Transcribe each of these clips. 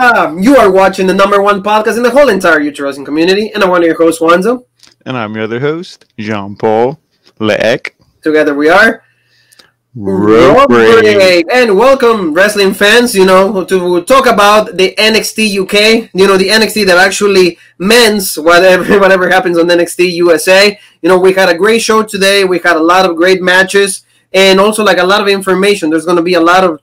You are watching the #1 podcast in the whole entire YouTube wrestling community, and I'm one of your hosts, Wanzo. And I'm your other host, Jean-Paul Leek. Together we are Raw Break. And welcome, wrestling fans, to talk about the NXT UK, the NXT that actually mends whatever happens on NXT USA. We had a great show today. We had a lot of great matches, and also a lot of information. There's going to be a lot of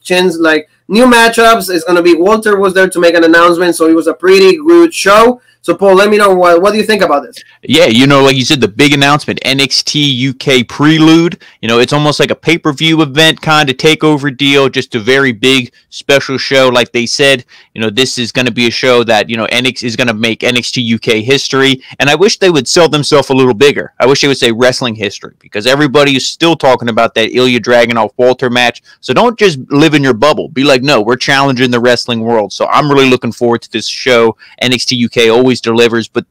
new matchups. It's going to be Walter was there to make an announcement, so it was a pretty good show. So, Paul, let me know, what do you think about this? Yeah, like you said, the big announcement, NXT UK Prelude. It's almost like a pay-per-view event kind of takeover deal, just a very big special show. Like they said, this is going to be a show that, NXT is going to make NXT UK history. And I wish they would sell themselves a little bigger. I wish they would say wrestling history, because everybody is still talking about that Ilya Dragunov Walter match. So don't just live in your bubble. Be like, no, we're challenging the wrestling world. So I'm really looking forward to this show. NXT UK always delivers, but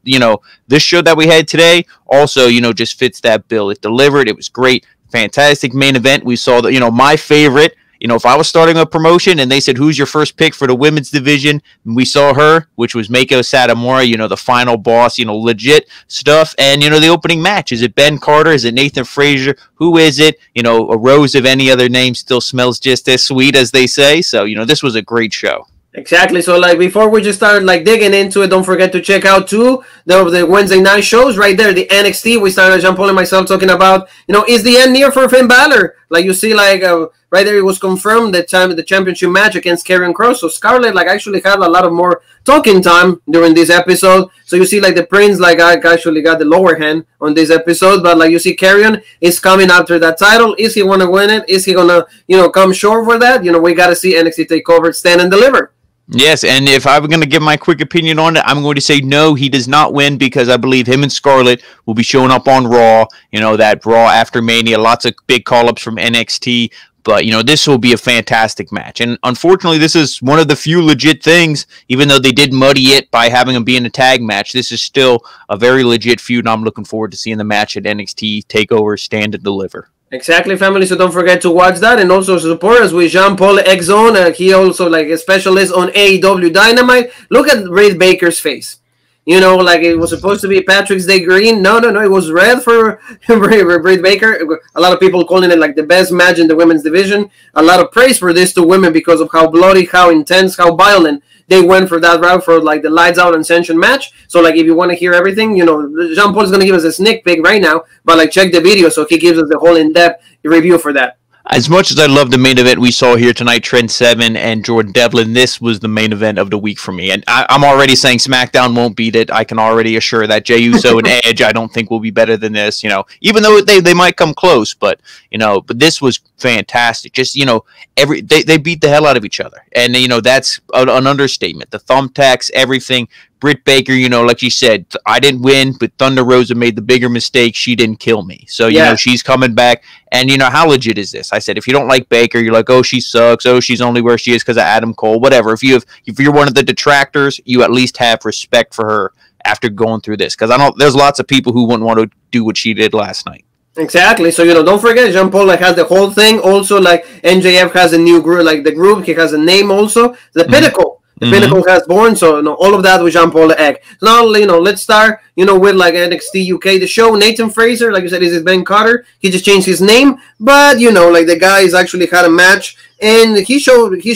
this show that we had today also just fits that bill. It delivered. It was great, fantastic main event. We saw that my favorite, if I was starting a promotion and they said who's your first pick for the women's division, we saw her, which was Meiko Satomura, the final boss, legit stuff. And the opening match, is it Ben Carter, is it Nathan Frazier, who is it? A rose of any other name still smells just as sweet, as they say. So this was a great show. Exactly. So, before we just start, digging into it, don't forget to check out, too, the Wednesday night shows right there, the NXT. We started, Jean-Paul and myself, talking about, is the end near for Finn Balor? You see, right there, it was confirmed that the championship match against Karrion Kross. So, Scarlett, actually had a lot of more talking time during this episode. So, you see, the Prince, actually got the lower hand on this episode. But, you see, Karrion is coming after that title. Is he going to win it? Is he going to, come short for that? We got to see NXT TakeOver stand and deliver. Yes, and if I'm going to give my quick opinion on it, I'm going to say no, he does not win, because I believe him and Scarlett will be showing up on Raw, that Raw after Mania, lots of big call-ups from NXT, but, this will be a fantastic match. And unfortunately, this is one of the few legit things, even though they did muddy it by having them be in a tag match, this is still a very legit feud, and I'm looking forward to seeing the match at NXT TakeOver stand and deliver. Exactly, family. So don't forget to watch that, and also support us with Jean-Paul X-Zone. He also a specialist on AEW Dynamite. Look at Britt Baker's face. It was supposed to be Patrick's Day green. No. It was red for Britt Baker. A lot of people calling it the best match in the women's division. A lot of praise for this to women because of how bloody, how intense, how violent they went for that route for the lights out Ascension match. So if you want to hear everything, Jean-Paul is going to give us a sneak peek right now, but check the video so he gives us the whole in-depth review for that. As much as I love the main event we saw here tonight, Trent Seven and Jordan Devlin, this was the main event of the week for me. And I'm already saying SmackDown won't beat it. I can already assure that Jey Uso and Edge, I don't think will be better than this, even though they might come close, but this was fantastic. Just, they beat the hell out of each other. And, that's an understatement. The thumbtacks, everything. Britt Baker, like you said, I didn't win, but Thunder Rosa made the bigger mistake. She didn't kill me. So, she's coming back. And, how legit is this? I said, if you don't like Baker, you're like, oh, she sucks. Oh, she's only where she is because of Adam Cole. Whatever. If you're one of the detractors, you at least have respect for her after going through this. Because there's lots of people who wouldn't want to do what she did last night. Exactly. So, don't forget, Jean-Paul has the whole thing. Also, MJF has a new group, the group. He has a name also. The Pinnacle. The Pinnacle has born, so all of that with Jean-Paul Egg. So now, let's start, with NXT UK, the show. Nathan Frazier, like you said, is Ben Carter. He just changed his name, but the guy has actually had a match, and he keeps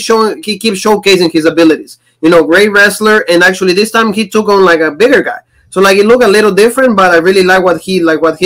showcasing his abilities. Great wrestler, and actually this time he took on a bigger guy. So it looked a little different, but I really like what he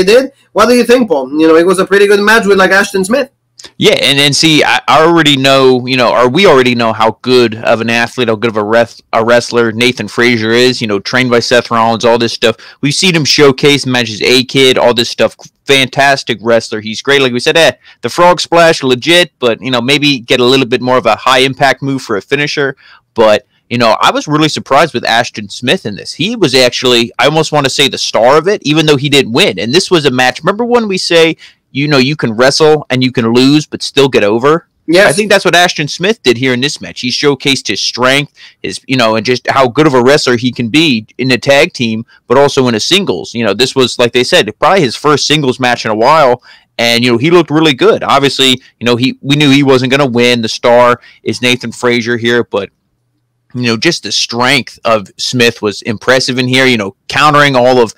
did. What do you think, Paul? It was a pretty good match with Ashton Smith. Yeah, and see, I already know, or we already know how good of an athlete, how good of a wrestler Nathan Frazier is, trained by Seth Rollins, all this stuff. We've seen him showcase matches, A-Kid, all this stuff. Fantastic wrestler. He's great. Like we said, the frog splash, legit, but, maybe get a little bit more of a high-impact move for a finisher. But, I was really surprised with Ashton Smith in this. He was actually, I almost want to say, the star of it, even though he didn't win. And this was a match. Remember when we say, you can wrestle and you can lose, but still get over? Yes. I think that's what Ashton Smith did here in this match. He showcased his strength, and just how good of a wrestler he can be in a tag team, but also in a singles. This was, like they said, probably his first singles match in a while, and, he looked really good. Obviously, we knew he wasn't going to win. The star is Nathan Frazier here, but just the strength of Smith was impressive in here, countering all of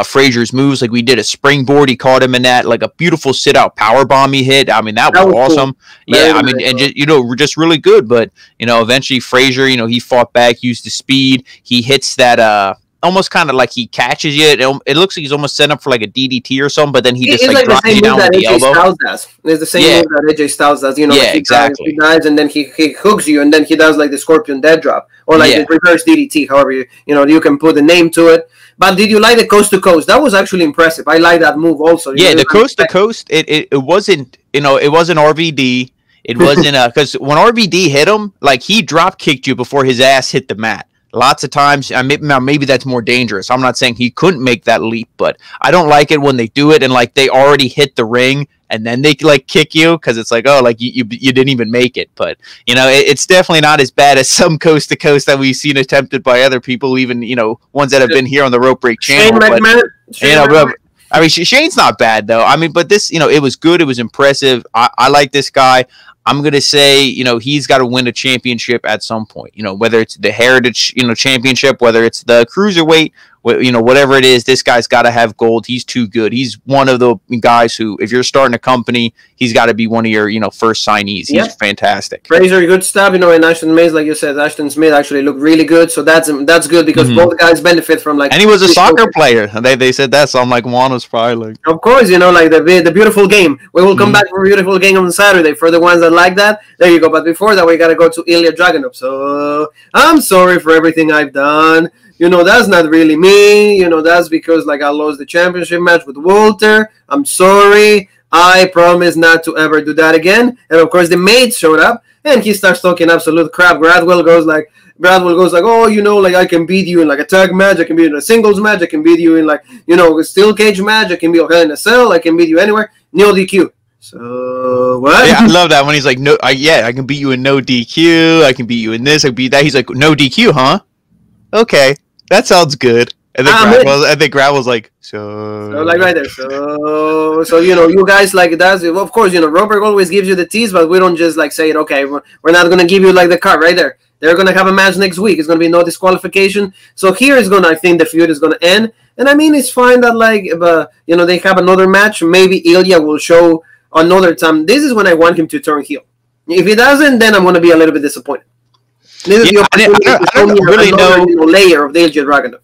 Frazier's moves. Like we did a springboard. He caught him in that, like a beautiful sit out power bomb he hit. I mean, that was awesome. Cool. Yeah. I mean, and just really good. But, eventually Frazier, he fought back, used the speed. He hits that, almost kind of like he catches you. It looks like he's almost set up for like a DDT or something, but then he just like drops you down with the elbow. Styles does. It's the same move that AJ Styles does. Exactly. He dives and then he hooks you, and then he does like the Scorpion Dead Drop or like the reverse DDT. However, you can put a name to it. But did you like the coast to coast? That was actually impressive. I like that move also. The coast to coast. It wasn't it wasn't RVD. It wasn't because when RVD hit him, like he drop kicked you before his ass hit the mat. Lots of times, maybe that's more dangerous. I'm not saying he couldn't make that leap, but I don't like it when they do it and like they already hit the ring and then they like kick you because it's like, oh, like you didn't even make it. But it's definitely not as bad as some coast to coast that we've seen attempted by other people, even ones that have been here on the Rope Break channel. I mean, Shane's not bad though. I mean, but this, it was good. It was impressive. I like this guy. I'm going to say, he's got to win a championship at some point, whether it's the Heritage, championship, whether it's the Cruiserweight, whatever it is, this guy's got to have gold. He's too good. He's one of the guys who, if you're starting a company, he's got to be one of your, first signees. He's fantastic. Frazier, good stuff, and Ashton Mays, like you said, Ashton Smith actually looked really good. So that's good because both guys benefit from like. And he was a soccer player. They said that, so I'm like, Juan was probably like. Of course, like the beautiful game. We will come back for a beautiful game on Saturday for the ones that like that. There you go. But before that, we got to go to Ilya Dragunov. So I'm sorry for everything I've done. That's not really me. That's because like I lost the championship match with Walter. I'm sorry. I promise not to ever do that again. And of course, the maid showed up and he starts talking absolute crap. Gradwell goes like, oh, like I can beat you in like a tag match. I can beat you in a singles match. I can beat you in like, a steel cage match. I can beat you in a cell. I can beat you anywhere. No DQ. So what? Yeah, I love that when he's like, no, I can beat you in no DQ. I can beat you in this. I can beat that. He's like, no DQ, huh? Okay. That sounds good. And then Gradwell's like, so like right there. So you guys like that's of course, Robert always gives you the tease, but we don't just like say it, okay, we're not gonna give you like the card right there. They're gonna have a match next week. It's gonna be no disqualification. So here is I think the feud is gonna end. And I mean it's fine that like they have another match. Maybe Ilya will show another time. This is when I want him to turn heel. If he doesn't, then I'm gonna be a little bit disappointed. This is the opportunity to show me really know layer of the Ilya Dragunov.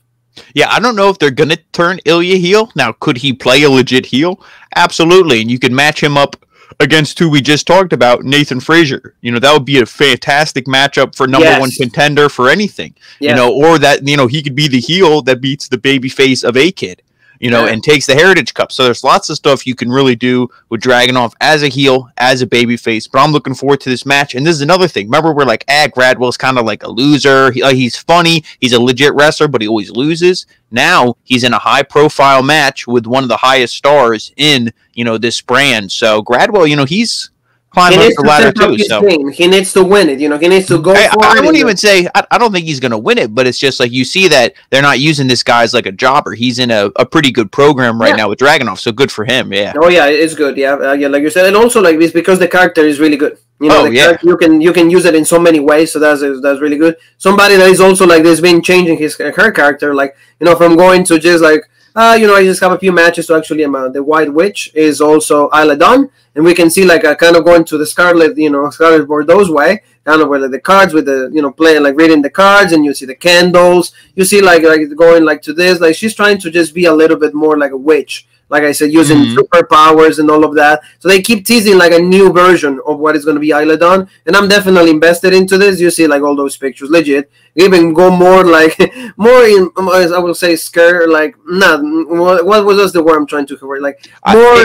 Yeah, I don't know if they're going to turn Ilya heel. Now, could he play a legit heel? Absolutely. And you can match him up against who we just talked about, Nathan Frazier. That would be a fantastic matchup for number one contender for anything. Or that, he could be the heel that beats the babyface of A-Kid. And takes the Heritage Cup. So there's lots of stuff you can really do with Dragunov as a heel, as a babyface. But I'm looking forward to this match. And this is another thing. Remember, we're like, Gradwell's kind of like a loser. He's funny. He's a legit wrestler, but he always loses. Now he's in a high-profile match with one of the highest stars in, this brand. So Gradwell, he's climbing up the ladder too. So he needs to win it. He needs to go for it. I wouldn't even say I don't think he's going to win it, but it's just like you see that they're not using this guy as like a jobber. He's in a pretty good program right now with Dragunov, so good for him. Yeah. Oh yeah, it's good. Yeah, like you said, and also like this because the character is really good. You can use it in so many ways, so that's really good. Somebody that is also like this been changing her character, like from going to just like. I just have a few matches to actually. The White Witch is also Isla Dawn, and we can see like kind of going to the Scarlet Bordeaux's way, kind of where like, the cards with the playing like reading the cards, and you see the candles. You see like going like to this, like she's trying to just be a little bit more like a witch. Like I said, using superpowers and all of that. So they keep teasing like a new version of what is going to be Isla Dawn. And I'm definitely invested into this. You see like all those pictures, legit. Even go more like, more in, I will say, scare, like, what was the word I'm trying to cover? Like, more,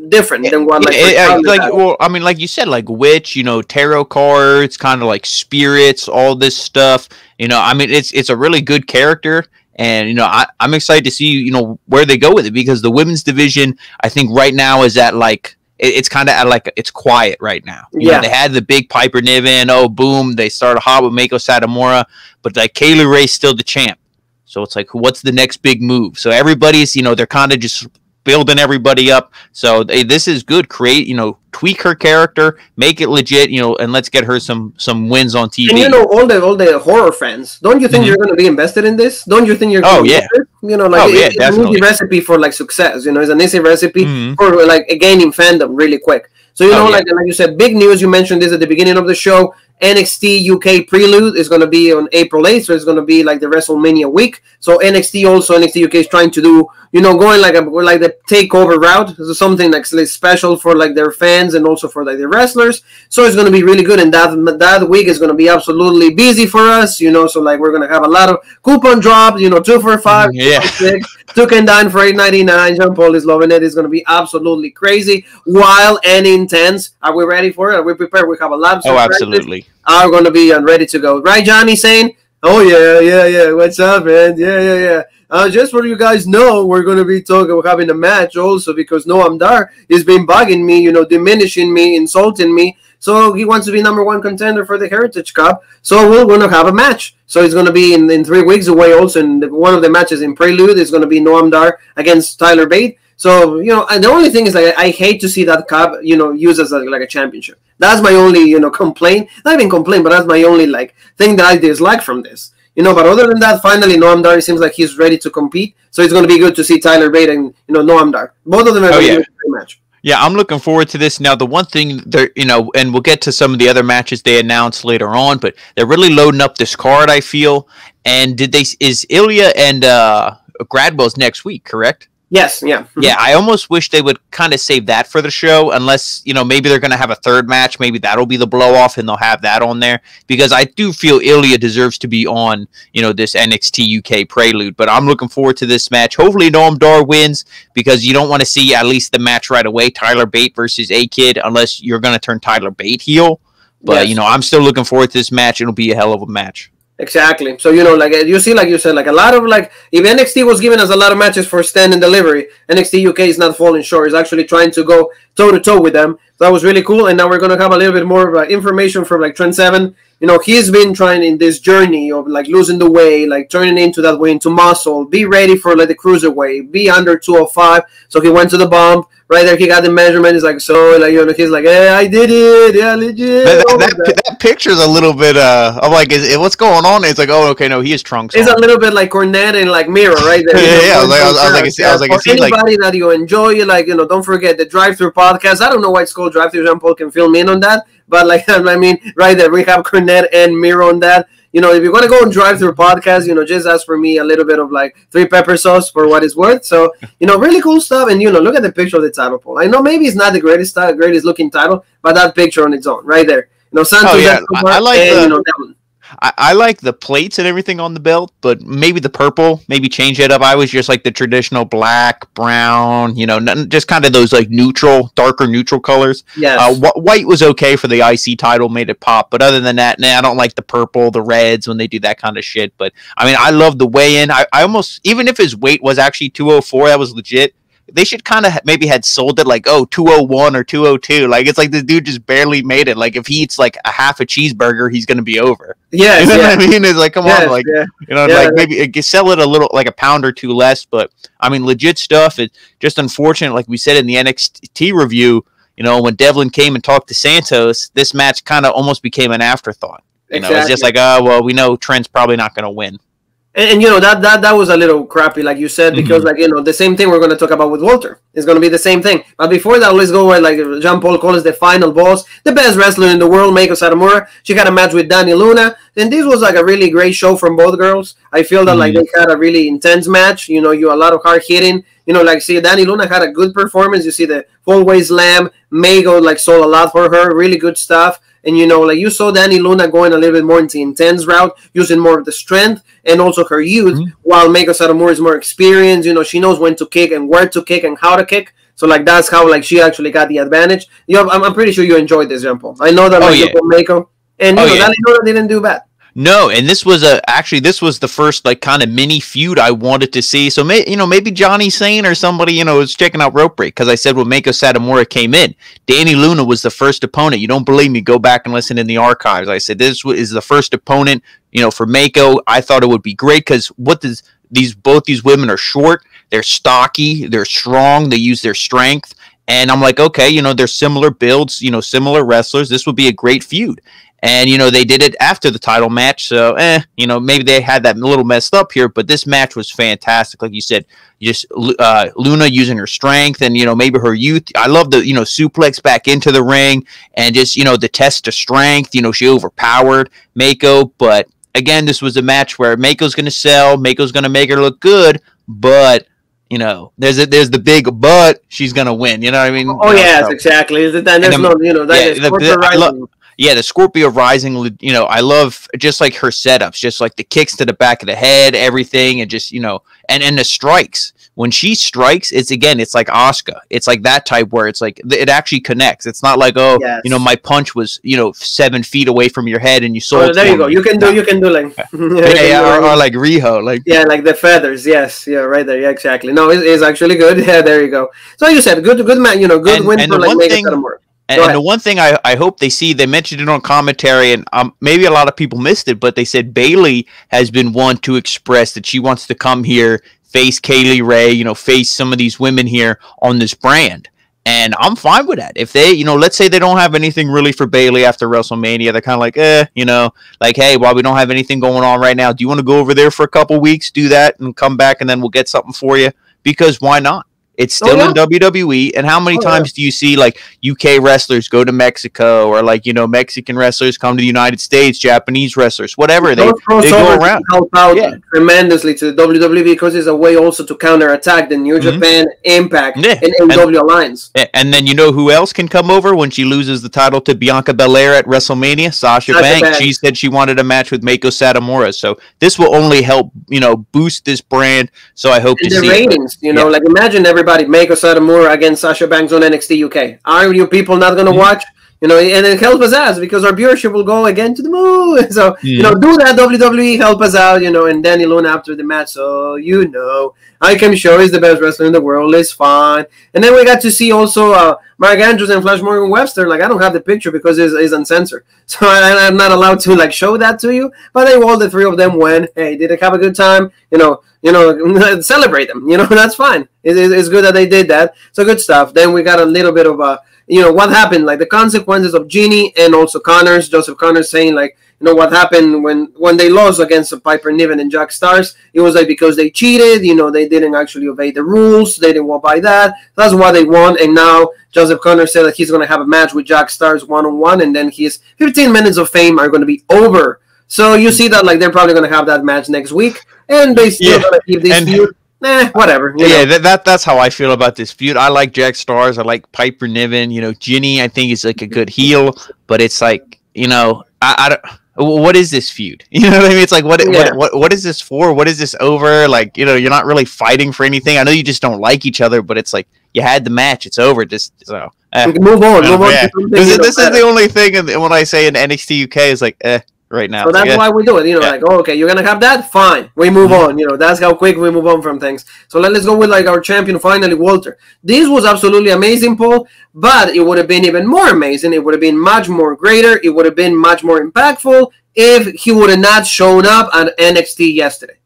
different than what, like you said, like witch, tarot cards, kind of like spirits, all this stuff. It's a really good character. And, I'm excited to see, where they go with it because the women's division, I think right now is at like, it's kind of at like, it's quiet right now. You know, they had the big Piper Niven. Oh, boom. They started hot with Meiko Satomura, but like Kaylee Ray's still the champ. So it's like, what's the next big move? So everybody's, they're kind of just building everybody up. So this is good. Create, tweak her character, make it legit, and let's get her some wins on TV. And all the horror fans, don't you think you're going to be invested in this? Don't you think you're going to it's an easy recipe for like success. It's an easy recipe for like gaining fandom really quick. So like you said, big news. You mentioned this at the beginning of the show. NXT UK Prelude is going to be on April 8th, so it's going to be like the WrestleMania week. So NXT UK is trying to do, going like the takeover route. So something like special for like their fans and also for like the wrestlers. So it's going to be really good, and that week is going to be absolutely busy for us. So like we're going to have a lot of coupon drops. 2 for $5, 2 can dine for $8.99. Jean Paul is loving it. It's going to be absolutely crazy, wild and intense. Are we ready for it? Are we prepared? We have a lot of absolutely. Are going to be ready to go. Right, Johnny saying, oh, yeah. What's up, man? Yeah. Just for you guys know, we're going to be having a match also because Noam Dar has been bugging me, diminishing me, insulting me. So he wants to be number 1 contender for the Heritage Cup. So we're going to have a match. So it's going to be in 3 weeks away also. And one of the matches in Prelude is going to be Noam Dar against Tyler Bate. So, and the only thing is like I hate to see that cup, used as like a championship. That's my only, complaint. Not even complaint, but that's my only like thing that I dislike from this. But other than that, finally Noam Dar seems like he's ready to compete. So it's going to be good to see Tyler Bate and Noam Dar. Both of them are going to be a great match. Yeah, I'm looking forward to this. Now, the one thing there, and we'll get to some of the other matches they announced later on, but they're really loading up this card, I feel. And is Ilya and Gradwell's next week, correct? Yes, yeah. Yeah, I almost wish they would kind of save that for the show, unless, maybe they're going to have a third match. Maybe that'll be the blow-off, and they'll have that on there. Because I do feel Ilya deserves to be on, this NXT UK Prelude. But I'm looking forward to this match. Hopefully Noam Dar wins, because you don't want to see at least the match right away, Tyler Bate versus A-Kid, unless you're going to turn Tyler Bate heel. But, I'm still looking forward to this match. It'll be a hell of a match. Exactly. So, like you see, like you said, like a lot of if NXT was giving us a lot of matches for stand and delivery, NXT UK is not falling short. It's actually trying to go toe-to-toe with them. So that was really cool. And now we're going to have a little bit more information from Trent Seven. He's been trying in this journey of losing the weight, turning into that weight into muscle, be ready for the cruiserweight, be under 205. So he went to the bump. Right there, he got the measurement. He's like, he's like, hey, I did it. Yeah, legit. That picture's a little bit, I'm like, what's going on? It's like, oh, okay, no, he is trunks. It's a little bit like Cornette and Miro, right there. I was like, for anybody that you enjoy, don't forget the Drive-Thru podcast. I don't know why it's called Drive-Thru. Jean Paul can fill me in on that. But right there, we have Cornette and Miro on that. If you're going to go and Drive-Thru podcast, just ask for me a little bit of 3 pepper sauce for what it's worth. So, really cool stuff. And, look at the picture of the title pole. I know maybe it's not the greatest looking title, but that picture on its own right there. Santos, Escobar, I like and, that one. I like the plates and everything on the belt, but maybe the purple, maybe change it up. I was just like the traditional black, brown, just kind of those darker neutral colors. Yes. White was okay for the IC title, made it pop. But other than that, I don't like the purple, the reds when they do that kind of shit. But I love the weigh-in. I almost, even if his weight was actually 204, that was legit. They should kind of maybe had sold it 201 or 202. It's like the dude just barely made it. If he eats a half a cheeseburger, he's going to be over. Yeah, what I mean? It's like, come on, maybe sell it a little, a pound or two less. But legit stuff. It's just unfortunate, like we said in the NXT review. When Devlin came and talked to Santos, this match kind of almost became an afterthought. It's just like, oh well, we know Trent's probably not going to win. And that was a little crappy, like you said, because the same thing we're going to talk about with Walter. It's going to be the same thing. But before that, let's go where Jean Paul calls the final boss, the best wrestler in the world, Meiko Satomura. She had a match with Dani Luna, and this was a really great show from both girls. I feel that they had a really intense match. You a lot of hard hitting. Dani Luna had a good performance. You see the full-way slam. Meiko sold a lot for her. Really good stuff. And, you saw Dani Luna going a little bit more into the intense route, using more of the strength and also her youth, while Meiko Satomura is more experienced. She knows when to kick and where to kick and how to kick. So, that's how, she actually got the advantage. I'm pretty sure you enjoyed this, Jean Paul. I know that, Meiko. And, Dani Luna didn't do bad. No, and this was this was the first kind of mini feud I wanted to see. So maybe Johnny Sane or somebody was checking out Rope Break, because I said when Meiko Satomura came in, Dani Luna was the first opponent. You don't believe me? Go back and listen in the archives. I said this is the first opponent. For Meiko, I thought it would be great because both these women are short. They're stocky, they're strong, they use their strength. And I'm like, okay, you know, they're similar builds, you know, similar wrestlers. This would be a great feud. And, you know, they did it after the title match. So, you know, maybe they had that a little messed up here. But this match was fantastic. Like you said, just Luna using her strength and, you know, maybe her youth. I love the, you know, suplex back into the ring and just, you know, the test of strength. You know, she overpowered Mako. But, again, this was a match where Mako's going to sell. Mako's going to make her look good. But, you know, there's the big but she's going to win. You know what I mean? Oh, yes, so, exactly. There's no, you know, that is yeah, the Scorpio Rising, you know, I love just like her setups, just like the kicks to the back of the head, everything, and just, you know, and the strikes. When she strikes, it's like Asuka. It's like that type where it's like it actually connects. It's not like, oh, yes, you know, my punch was, you know, 7 feet away from your head and you saw it. There you go. You can do like or like Riho, like like the feathers. Yes, yeah, right there. Yeah, exactly. No, it's actually good. Yeah, there you go. So like you said, good man. You know, good win for like Mega Satomura. And the one thing I hope they see, they mentioned it on commentary, and maybe a lot of people missed it, but they said Bayley has been one to express that she wants to come here, face Kaylee Ray, you know, face some of these women here on this brand. And I'm fine with that. If they, you know, let's say they don't have anything really for Bayley after WrestleMania, they're kind of like, you know, like, hey, while we don't have anything going on right now, do you want to go over there for a couple weeks, do that, and come back, and then we'll get something for you? Because why not? It's still in WWE, and how many times do you see like UK wrestlers go to Mexico, or like, you know, Mexican wrestlers come to the United States, Japanese wrestlers, whatever, they go around. Help out tremendously to the WWE because it's a way also to counterattack the New Japan Impact and AEW Alliance. And then you know who else can come over when she loses the title to Bianca Belair at WrestleMania? Sasha Banks. She said she wanted a match with Mako Satomura, so this will only help, you know, boost this brand. So I hope to see the ratings. You know, like imagine everybody. Mako Satomura against Sasha Banks on NXT UK. Are you people not going to watch? You know, and it helps us out because our viewership will go again to the moon. So, you know, do that, WWE, help us out, you know, and Danny Luna after the match. So, you know, I can show he's the best wrestler in the world. It's fine. And then we got to see also Mark Andrews and Flash Morgan Webster. Like, I don't have the picture because it's uncensored. So, I'm not allowed to, like, show that to you. But they all, the three of them went, hey, did they have a good time? You know, celebrate them. You know, that's fine. It's good that they did that. So, good stuff. Then we got a little bit of you know, what happened, like the consequences of Jeannie and also Joseph Connors saying, like, you know, what happened when they lost against Piper Niven and Jack Starz. It was like because they cheated, you know, they didn't actually obey the rules. They didn't walk by that. That's why they won. And now Joseph Connors said that he's going to have a match with Jack Starz one-on-one. And then his 15 minutes of fame are going to be over. So you see that, like, they're probably going to have that match next week. And they still going to keep this feud. Whatever. That's how I feel about this feud. I like Jack Starz. I like Piper Niven. You know, Ginny, I think is like a good heel, but it's like, you know, I don't. What is this feud? You know what I mean? It's like what is this for? What is this over? Like, you know, you're not really fighting for anything. I know you just don't like each other, but it's like you had the match. It's over. Just so move on. Yeah. This is the only thing when I say in NXT UK is like right now. So that's why we do it, you know, like, oh, okay, you're going to have that? Fine. We move on, you know, that's how quick we move on from things. So let's go with, like, our champion, finally, Walter. This was absolutely amazing, Paul, but it would have been even more amazing. It would have been much more greater. It would have been much more impactful if he would have not shown up at NXT yesterday.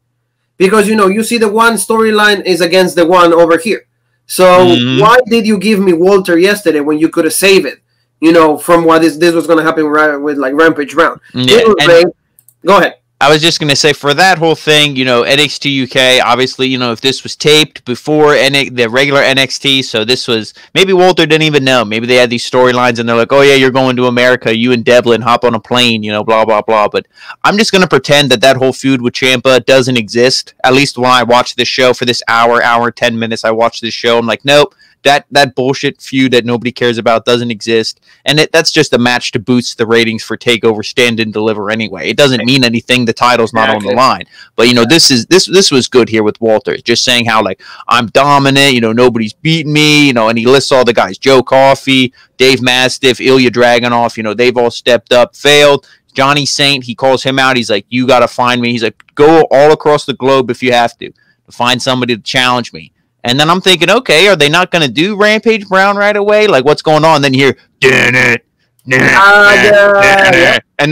Because, you know, you see the one storyline is against the one over here. So why did you give me Walter yesterday when you could have saved it? You know, from what this was going to happen with like Rampage Round. Go ahead. I was just going to say, for that whole thing, you know, NXT UK, obviously, you know, if this was taped before the regular NXT, so this was, maybe Walter didn't even know. Maybe they had these storylines and they're like, oh, yeah, you're going to America. You and Devlin hop on a plane, you know, blah, blah, blah. But I'm just going to pretend that whole feud with Ciampa doesn't exist. At least when I watch this show for this hour, 10 minutes, I watch this show. I'm like, nope. That bullshit feud that nobody cares about doesn't exist, and that's just a match to boost the ratings for TakeOver Stand and Deliver anyway. It doesn't mean anything. The title's not on the line, but you know this was good here with Walter, just saying how like I'm dominant. You know nobody's beating me. You know, and he lists all the guys: Joe Coffey, Dave Mastiff, Ilya Dragunov. You know they've all stepped up, failed. Johnny Saint, he calls him out. He's like, you got to find me. He's like, go all across the globe if you have to find somebody to challenge me. And then I'm thinking, okay, are they not going to do Rampage Brown right away? Like, what's going on? Then you hear, and then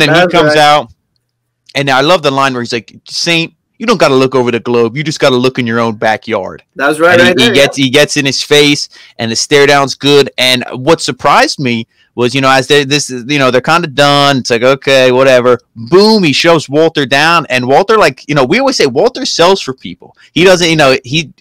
he comes out. And I love the line where he's like, Saint, you don't got to look over the globe. You just got to look in your own backyard. That's right. And he gets in his face, and the stare down's good. And what surprised me was, as they're kind of done. It's like, okay, whatever. Boom, he shoves Walter down, and Walter, we always say Walter sells for people. He doesn't,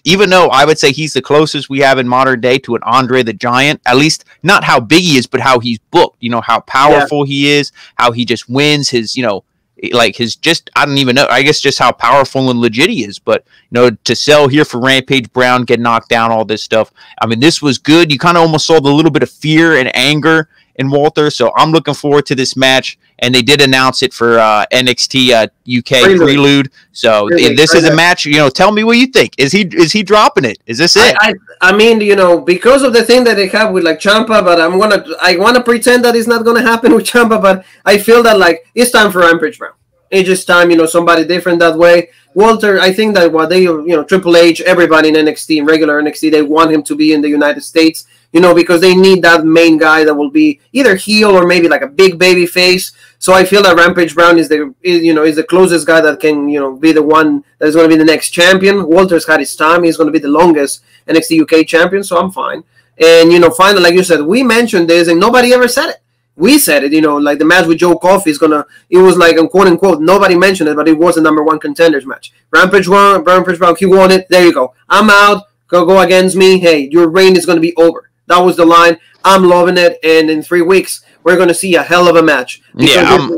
even though I would say he's the closest we have in modern day to an Andre the Giant, at least not how big he is, but how he's booked. How powerful he is, how he just wins his, I don't even know. I guess just how powerful and legit he is. But, to sell here for Rampage Brown, get knocked down, all this stuff. I mean, this was good. You kind of almost saw the little bit of fear and anger in Walter. So I'm looking forward to this match. And they did announce it for NXT UK Prelude. So this is a match. Tell me what you think. Is he dropping it? Is this it? I mean, because of the thing that they have with Ciampa, but I wanna pretend that it's not gonna happen with Ciampa, but I feel that it's time for Rampage Brown. It's just time, somebody different that way. Walter, I think that what they, Triple H, everybody in NXT, in regular NXT, they want him to be in the United States, because they need that main guy that will be either heel or maybe a big baby face. So I feel that Rampage Brown is the closest guy that can, be the one that is going to be the next champion. Walter's had his time. He's going to be the longest NXT UK champion, so I'm fine. And, finally, like you said, we mentioned this and nobody ever said it. We said it, the match with Joe Coffey is it was quote unquote, nobody mentioned it, but it was a #1 contenders match. Rampage Brown, he won it. There you go. I'm out. Go against me. Hey, your reign is going to be over. That was the line. I'm loving it. And in 3 weeks, we're going to see a hell of a match. Because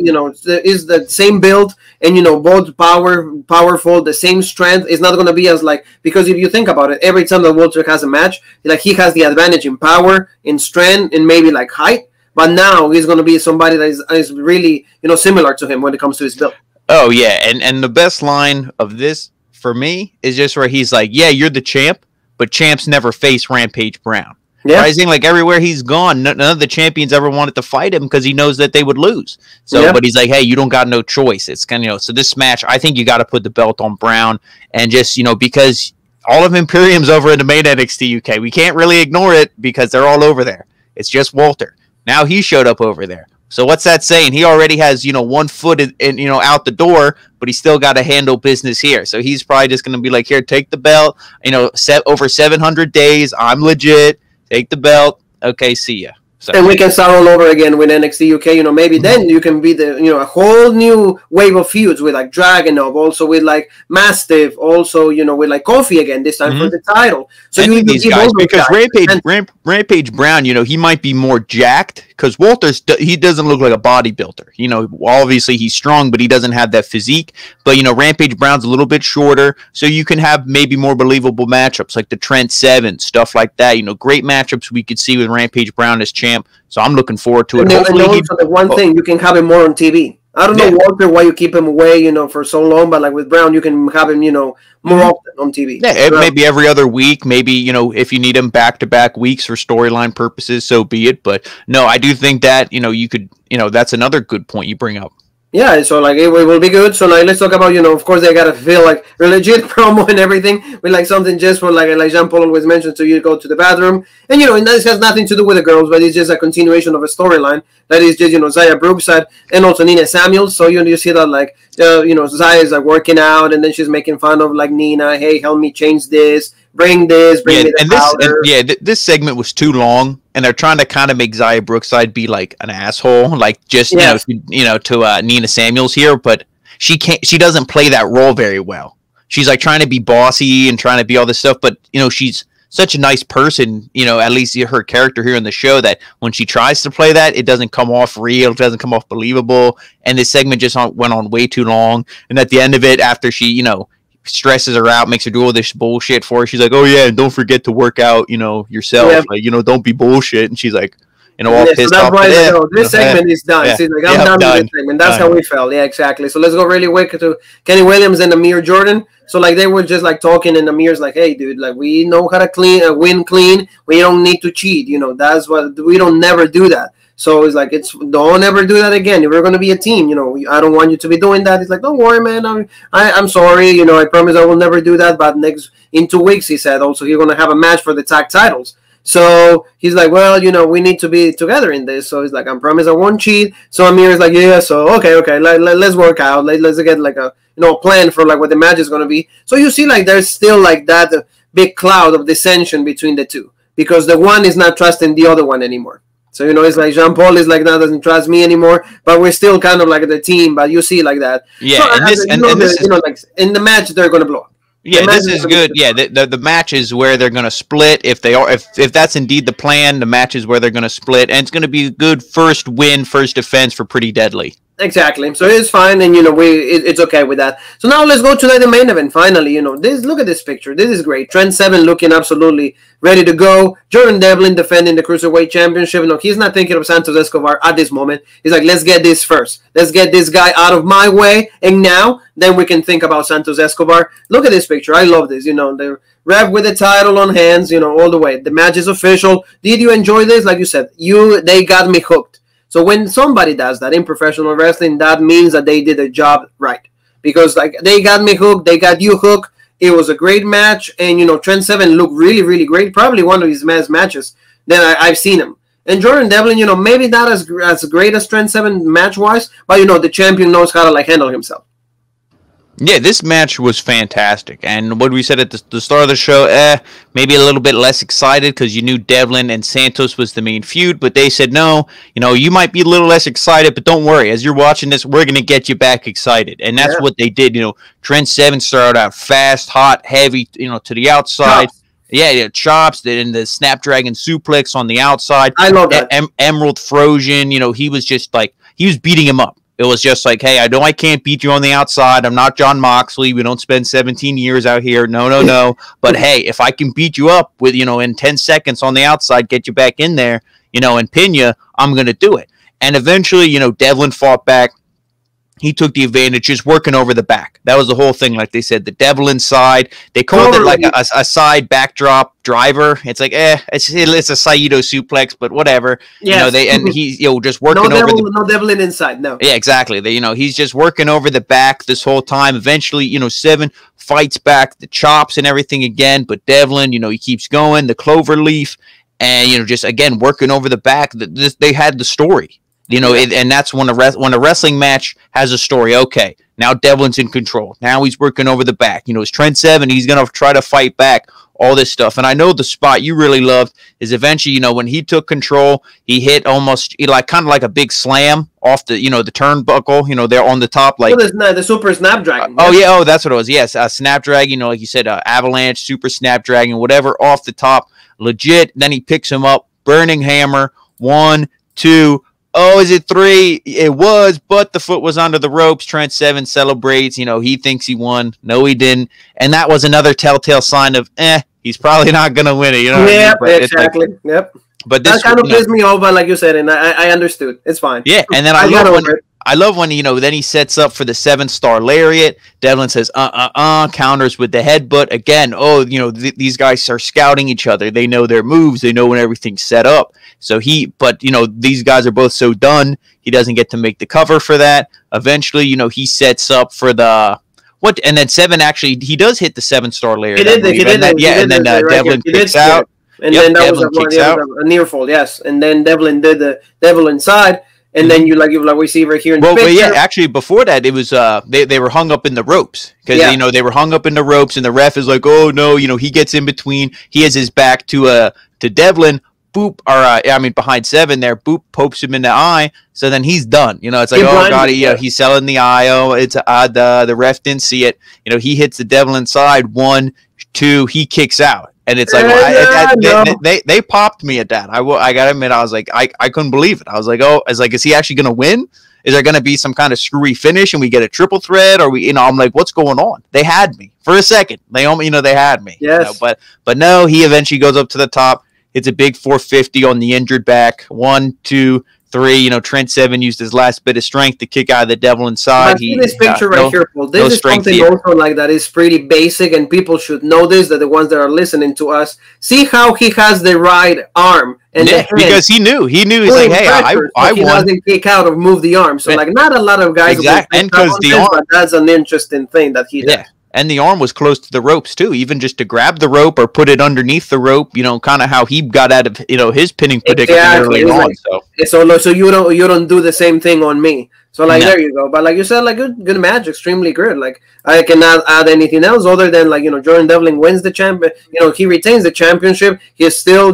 it's the same build and, both powerful, the same strength. It's not going to be as because if you think about it, every time that Walter has a match, he has the advantage in power, in strength, and maybe height. But now he's going to be somebody that is really, similar to him when it comes to his build. Oh, yeah. And the best line of this for me is just where he's like, yeah, you're the champ, but champs never face Rampage Brown. Yeah. Rising, everywhere he's gone, none of the champions ever wanted to fight him because he knows that they would lose. So, But he's like, hey, you don't got no choice. It's kind of, so this match, I think you got to put the belt on Brown and just, because all of Imperium's over in the main NXT UK. We can't really ignore it because they're all over there. It's just Walter. Now he showed up over there. So what's that saying? He already has, 1 foot in out the door, but he's still got to handle business here. So he's probably just going to be like, here, take the belt. Over 700 days. I'm legit. Take the belt. Okay, see ya. So. And we can start all over again with NXT UK. Maybe then you can be the, a whole new wave of feuds with Dragunov, also with Mastiff, also, with Kofi again, this time for the title. So you need these guys because Rampage Brown, he might be more jacked because he doesn't look like a bodybuilder. Obviously he's strong, but he doesn't have that physique. But, Rampage Brown's a little bit shorter, so you can have maybe more believable matchups like the Trent 7, stuff like that. Great matchups we could see with Rampage Brown as champ. So I'm looking forward to it. And also the one thing, you can have him more on TV. I don't know, Walter, why you keep him away, for so long, but with Brown, you can have him, more often on TV. Yeah, maybe every other week, maybe, if you need him back-to-back weeks for storyline purposes, so be it. But no, I do think that, you could, that's another good point you bring up. Yeah, so it will be good. So let's talk about, of course they gotta feel a legit promo and everything with something just for like Jean Paul always mentions, so you go to the bathroom. And and this has nothing to do with the girls, but it's just a continuation of a storyline that is just, Zaya Brookside and also Nina Samuels. So you see that Zaya is working out and then she's making fun of Nina, hey, help me change this, bring me the powder. This segment was too long. And they're trying to kind of make Zaya Brookside be an asshole, to Nina Samuels here, but she doesn't play that role very well. She's trying to be bossy and trying to be all this stuff, but she's such a nice person, at least her character here in the show, that when she tries to play that, it doesn't come off real, it doesn't come off believable, and this segment just went on way too long. And at the end of it, after she, stresses her out, makes her do all this bullshit for her. She's like, oh yeah, and don't forget to work out, yourself. Yeah. Don't be bullshit. And she's like, all pissed so that's off. Why this segment is done. Yeah. She's like, I'm done with this segment. That's how we felt. Yeah, exactly. So let's go really quick to Kenny Williams and Amir Jordan. So they were just talking, and Amir's like, hey dude, we know how to win clean. We don't need to cheat. That's what we don't never do that. So it's don't ever do that again. If we're going to be a team, I don't want you to be doing that. It's don't worry, man. I'm sorry. I promise I will never do that. But in 2 weeks, he said, also, you're going to have a match for the tag titles. So he's like, well, we need to be together in this. So he's like, I promise I won't cheat. So Amir's like, yeah, so okay, let's work out. Let's get like a plan for like what the match is gonna be. So you see, like there's still like that big cloud of dissension between the two, because the one is not trusting the other one anymore. So it's like Jean Paul is like, now doesn't trust me anymore, but we're still kind of like the team. But you see like that. Yeah, so, this like in the match they're gonna blow up. Yeah, this is good. Yeah, the match is where they're going to split. If that's indeed the plan, the match is where they're going to split, and it's going to be a good first win, first defense for Pretty Deadly. Exactly. So it's fine, and it's okay with that. So now let's go to the main event. Finally, look at this picture. This is great. Trent Seven looking absolutely ready to go. Jordan Devlin defending the Cruiserweight Championship. He's not thinking of Santos Escobar at this moment. He's like, let's get this first. Let's get this guy out of my way, and now then we can think about Santos Escobar. Look at this picture. I love this. The ref with the title on hands. All the way. The match is official. Did you enjoy this? Like you said, they got me hooked. So when somebody does that in professional wrestling, that means that they did their job right. Because like they got me hooked, they got you hooked. It was a great match, and Trent Seven looked really, really great. Probably one of his best matches that I've seen him. And Jordan Devlin, maybe not as great as Trent Seven match wise, but the champion knows how to like handle himself. Yeah, this match was fantastic. And what we said at the start of the show, maybe a little bit less excited because you knew Devlin and Santos was the main feud, but they said, no, you might be a little less excited, but don't worry. As you're watching this, we're going to get you back excited. And that's what they did. Trent Seven started out fast, hot, heavy, to the outside. Chops. Yeah, chops, and the Snapdragon suplex on the outside. I love that. Emerald Frozen, he was just like, he was beating him up. It was just like, hey, I know I can't beat you on the outside. I'm not John Moxley. We don't spend 17 years out here. No. But hey, if I can beat you up with, in 10 seconds on the outside, get you back in there, and pin you, I'm going to do it. And eventually, Devlin fought back. He took the advantage, just working over the back. That was the whole thing. Like they said, the Devlin side. They called it like a side backdrop driver. It's like, it's a Saito suplex, but whatever. Yes. He's just working over no Devlin inside. No. Yeah, exactly. He's just working over the back this whole time. Eventually, Seven fights back the chops and everything again, but Devlin, he keeps going. The clover leaf, and just again working over the back. They had the story. And that's when a wrestling match has a story. Okay, now Devlin's in control. Now he's working over the back. It's Trent Seven. He's going to try to fight back, all this stuff. And I know the spot you really loved is eventually, when he took control, he hit almost kind of like a big slam off the, the turnbuckle, there on the top. Like the super Snapdragon. That's what it was. Yes, Snapdragon, like you said, avalanche, super Snapdragon, whatever, off the top. Legit. Then he picks him up, burning hammer, 1, 2. Oh, is it 3? It was, but the foot was under the ropes. Trent Seven celebrates. He thinks he won. No, he didn't. And that was another telltale sign of, he's probably not going to win it. Yeah, exactly. Yep. But that kind of pissed me off, but like you said, and I understood. It's fine. Yeah, and then I love when then he sets up for the 7-star lariat. Devlin says, counters with the headbutt. Again, these guys are scouting each other. They know their moves. They know when everything's set up. So these guys are both so done, he doesn't get to make the cover for that. Eventually, he sets up for the... And then Seven actually, he does hit the 7-star lariat. And then Devlin kicks out. And then that was a near fall, yes. And then Devlin did the devil inside. And then you we see right here in the picture. Well, yeah, actually before that, it was they were hung up in the ropes because they were hung up in the ropes, and the ref is like, oh no, he gets in between. He has his back to Devlin. Boop, behind Seven there. Boop pokes him in the eye. So then he's done. It's like, oh god, he's selling the eye. Oh, it's the ref didn't see it. He hits the Devlin inside. 1, 2, he kicks out. And it's like, they popped me at that. I gotta admit, I was like, I couldn't believe it. I was like, is he actually gonna win? Is there gonna be some kind of screwy finish and we get a triple threat? Or I'm like, what's going on? They had me for a second. They had me. Yes. But no, he eventually goes up to the top. It's a big 450 on the injured back. 1, 2, 3. Trent Seven used his last bit of strength to kick out of the Devil inside. See this picture right here, Paul. This is something also like that is pretty basic, and people should know this. That the ones that are listening to us see how he has the right arm and the hand, because he knew. He's like, hey, I won. He doesn't kick out or move the arm. So not a lot of guys. Exactly, and because the arm. But that's an interesting thing that he does. Yeah. and the arm was close to the ropes too, even just to grab the rope or put it underneath the rope, kind of how he got out of, his pinning predicament early on. So you don't do the same thing on me. So like, there you go. But like you said, like good match, extremely good. Like I cannot add anything else other than like, Jordan Devlin wins the champion. He retains the championship. He is still,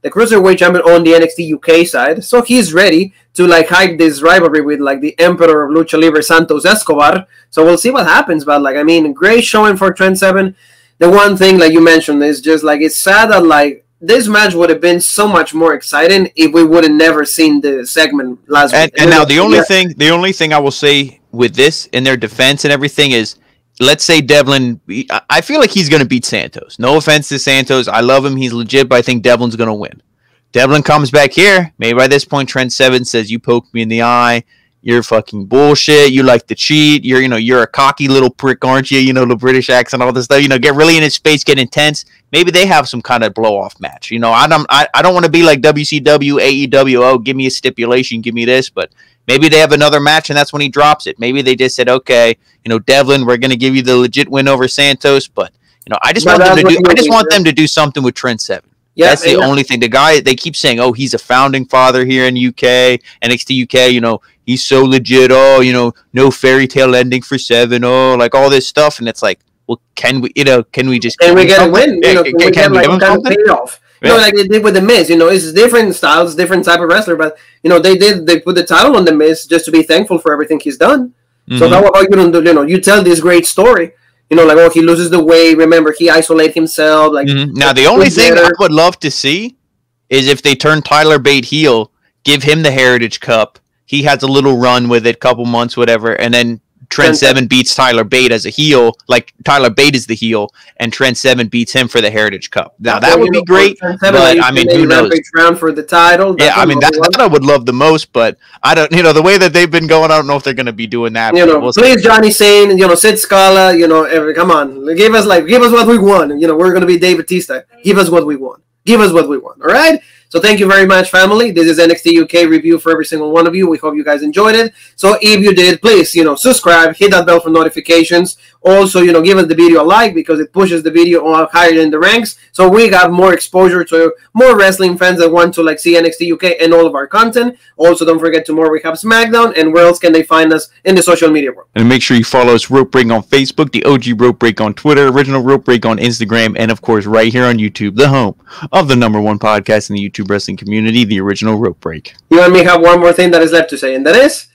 the cruiserweight champion on the NXT UK side. So he's ready to like hype this rivalry with like the Emperor of Lucha Libre, Santos Escobar. So we'll see what happens. But like, I mean, great showing for Trent Seven. The one thing like you mentioned is just like, it's sad that like this match would have been so much more exciting if we would have never seen the segment last week. And now the only thing I will say with this in their defense and everything is, let's say Devlin, I feel like he's going to beat Santos. No offense to Santos. I love him. He's legit, but I think Devlin's going to win. Devlin comes back here. Maybe by this point, Trent Seven says, you poked me in the eye. You're fucking bullshit. You like to cheat. You're a cocky little prick, aren't you? The British accent, all this stuff. Get really in his face, get intense. Maybe they have some kind of blow-off match. I don't want to be like WCW, AEW. Oh, give me a stipulation, give me this. But maybe they have another match, and that's when he drops it. Maybe they just said, okay, Devlin, we're going to give you the legit win over Santos. But I just want them to do something with Trent Seven. Yeah, that's the only thing. The guy, they keep saying, oh, he's a founding father here in UK, NXT UK, he's so legit. Oh, no fairy tale ending for Seven. Oh, like all this stuff. And it's like, well, can we get a win? Can we get like some kind of payoff? Like they did with the Miz. It's different styles, different type of wrestler, but they put the title on the Miz just to be thankful for everything he's done. Mm-hmm. So how about you don't do? You tell this great story. Like, oh, he loses the weight. Remember, he isolated himself. Like, now the only thing I would love to see is if they turn Tyler Bate heel, give him the Heritage Cup. He has a little run with it, couple months, whatever, and then Trent Seven beats Tyler Bate as a heel. Like Tyler Bate is the heel, and Trent Seven beats him for the Heritage Cup. Now that would be great, but I mean, who knows? Round for the title. Yeah, I mean that I would love the most, but I don't. The way that they've been going, I don't know if they're going to be doing that. Please, Johnny Sane, Sid Scala, come on, give us what we want. We're going to be Dave Bautista. Give us what we want. Give us what we want. All right. So thank you very much, family. This is NXT UK review for every single one of you. We hope you guys enjoyed it. So if you did, please, subscribe, hit that bell for notifications. Also, give us the video a like because it pushes the video on higher in the ranks. So we got more exposure to more wrestling fans that want to see NXT UK and all of our content. Also, don't forget tomorrow we have SmackDown. And where else can they find us in the social media world? And make sure you follow us, Rope Break on Facebook, the OG Rope Break on Twitter, Original Rope Break on Instagram, and of course right here on YouTube, the home of the #1 podcast in the YouTube wrestling community, the Original Rope Break. You and me have one more thing that is left to say, and that is...